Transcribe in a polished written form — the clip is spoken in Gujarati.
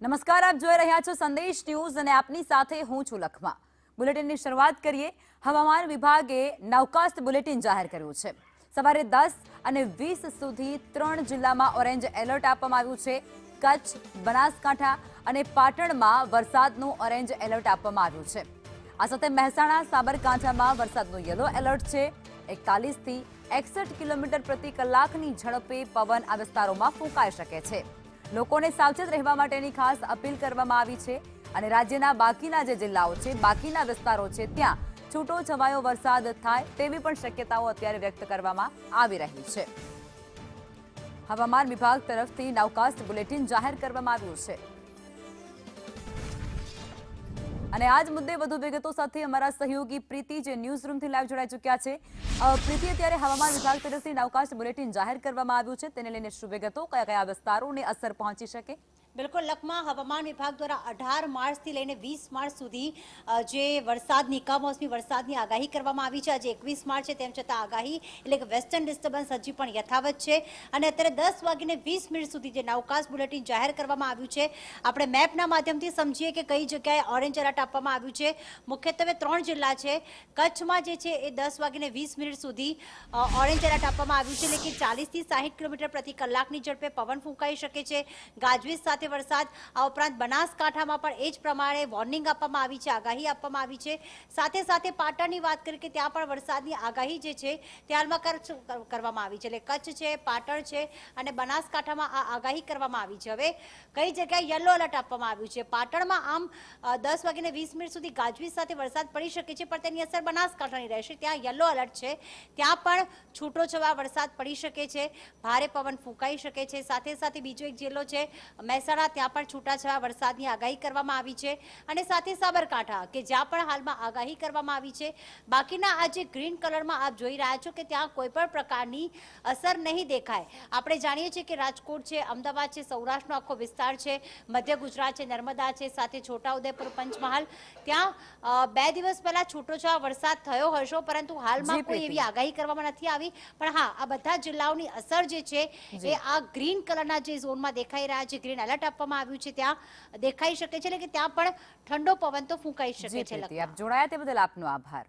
નમસ્કાર, આપ જોઈ રહ્યા છો સંદેશ ન્યૂઝ અને આપની સાથે હું છું લખમા. બુલેટિનની શરૂઆત કરીએ. હવામાન વિભાગે નાવકાસ્ટ બુલેટિન જાહેર કર્યું છે. સવારે 10 અને 20 સુધી 3 જિલ્લામાં ઓરેન્જ એલર્ટ આપવામાં આવ્યું છે. કચ્છ, બનાસકાંઠા અને પાટણમાં વરસાદનું ઓરેન્જ એલર્ટ આપવામાં આવ્યું છે. આ સાથે મહેસાણા, સાબરકાંઠામાં વરસાદનું યલો એલર્ટ છે. 41 થી 61 કિલોમીટર પ્રતિ કલાકની ઝડપે પવન આ વિસ્તારોમાં ફૂંકાઈ શકે છે. લોકોને સાવચેત રહેવા માટેની ખાસ અપીલ કરવામાં આવી છે અને રાજ્યના બાકીના જે જિલ્લાઓ છે, બાકીના વિસ્તારો છે, ત્યાં છૂટો છવાયો વરસાદ થાય તેવી પણ શક્યતાઓ અત્યારે વ્યક્ત કરવામાં આવી રહી છે. હવામાન વિભાગ તરફથી નાવકાસ્ટ બુલેટિન જાહેર કરવામાં આવ્યું છે અને આજ મુદ્દે વધુ વિગતો સાથે અમારા સહયોગી પ્રીતિ જે ન્યૂઝ રૂમથી લાઈવ જોડાઈ ચૂક્યા છે. પ્રીતિ, અત્યારે હવામાન વિભાગ તરફથી નાવકાસ્ટ બુલેટિન જાહેર કરવામાં આવ્યું છે, તેને લઈને શું વિગતો, કયા કયા વિસ્તારોને અસર પહોંચી શકે? બિલકુલ લખમા, હવામાન વિભાગ દ્વારા 18 માર્ચથી લઈને 20 માર્ચ સુધી જે વરસાદની કમોસમી વરસાદની આગાહી કરવામાં આવી છે. આજે 21 માર્ચ છે, તેમ છતાં આગાહી એટલે કે વેસ્ટર્ન ડિસ્ટર્બન્સ હજી પણ યથાવત છે અને અત્યારે 10:20 સુધી જે નાવકાસ્ટ બુલેટિન જાહેર કરવામાં આવ્યું છે, આપણે મેપના માધ્યમથી સમજીએ કે કઈ જગ્યાએ ઓરેન્જ એલર્ટ આપવામાં આવ્યું છે. મુખ્યત્વે 3 જિલ્લા છે. કચ્છમાં જે છે એ 10:20 સુધી ઓરેન્જ એલર્ટ આપવામાં આવ્યું છે, એટલે કે 40 થી 60 કિલોમીટર પ્રતિ કલાકની ઝડપે પવન ફૂંકાઈ શકે છે. ગાજવીજ સાથે વરસાદ. આ ઉપરાંત બનાસકાંઠામાં પણ એ જ પ્રમાણે વોર્નિંગ આપવામાં આવી છે, આગાહી આપવામાં આવી છે. સાથે સાથે પાટણની વાત કરીએ કે ત્યાં પણ વરસાદની આગાહી જે છે તે હાલમાં કરવામાં આવી છે, એટલે કચ્છ છે, પાટણ છે અને બનાસકાંઠામાં આ આગાહી કરવામાં આવી છે. હવે કઈ જગ્યાએ યલો એલર્ટ આપવામાં આવ્યું છે? પાટણમાં આમ 10:20 સુધી ગાજવીજ સાથે વરસાદ પડી શકે છે, પણ તેની અસર બનાસકાંઠાની રહેશે. ત્યાં યલો એલર્ટ છે, ત્યાં પણ છૂટો છવાયો વરસાદ પડી શકે છે, ભારે પવન ફૂંકાઈ શકે છે. સાથે સાથે બીજો એક જિલ્લો છે મહેસાણા, ત્યાં પણ છૂટાછવાયા વરસાદની આગાહી કરવામાં આવી છે અને સાથે સાબરકાંઠા કે જ્યાં પણ હાલમાં આગાહી કરવામાં આવી છે. બાકીના આ જે ગ્રીન કલરમાં આપ જોઈ રહ્યા છો કે ત્યાં કોઈ પણ પ્રકારની અસર નહીં દેખાય. આપણે જાણીએ છીએ કે રાજકોટ છે, અમદાવાદ છે, સૌરાષ્ટ્રનો આખો વિસ્તાર છે, મધ્ય ગુજરાત છે, નર્મદા છે, સાથે છોટાઉદેપુર, પંચમહાલ, ત્યાં 2 દિવસ પહેલા છૂટોછવાયો વરસાદ થયો હશો, પરંતુ હાલમાં કોઈ એવી આગાહી કરવામાં નથી આવી. પણ હા, આ બધા જિલ્લાઓની અસર જે છે એ આ ગ્રીન કલરના જે ઝોનમાં દેખાઈ રહ્યા છે, ગ્રીન એલર્ટ આપવામાં આવ્યું છે, ત્યાં દેખાઈ શકે છે, એટલે કે ત્યાં પણ ઠંડો પવન તો ફૂંકાઈ શકે છે. આપ જોડાયા તે બદલ આપનો આભાર.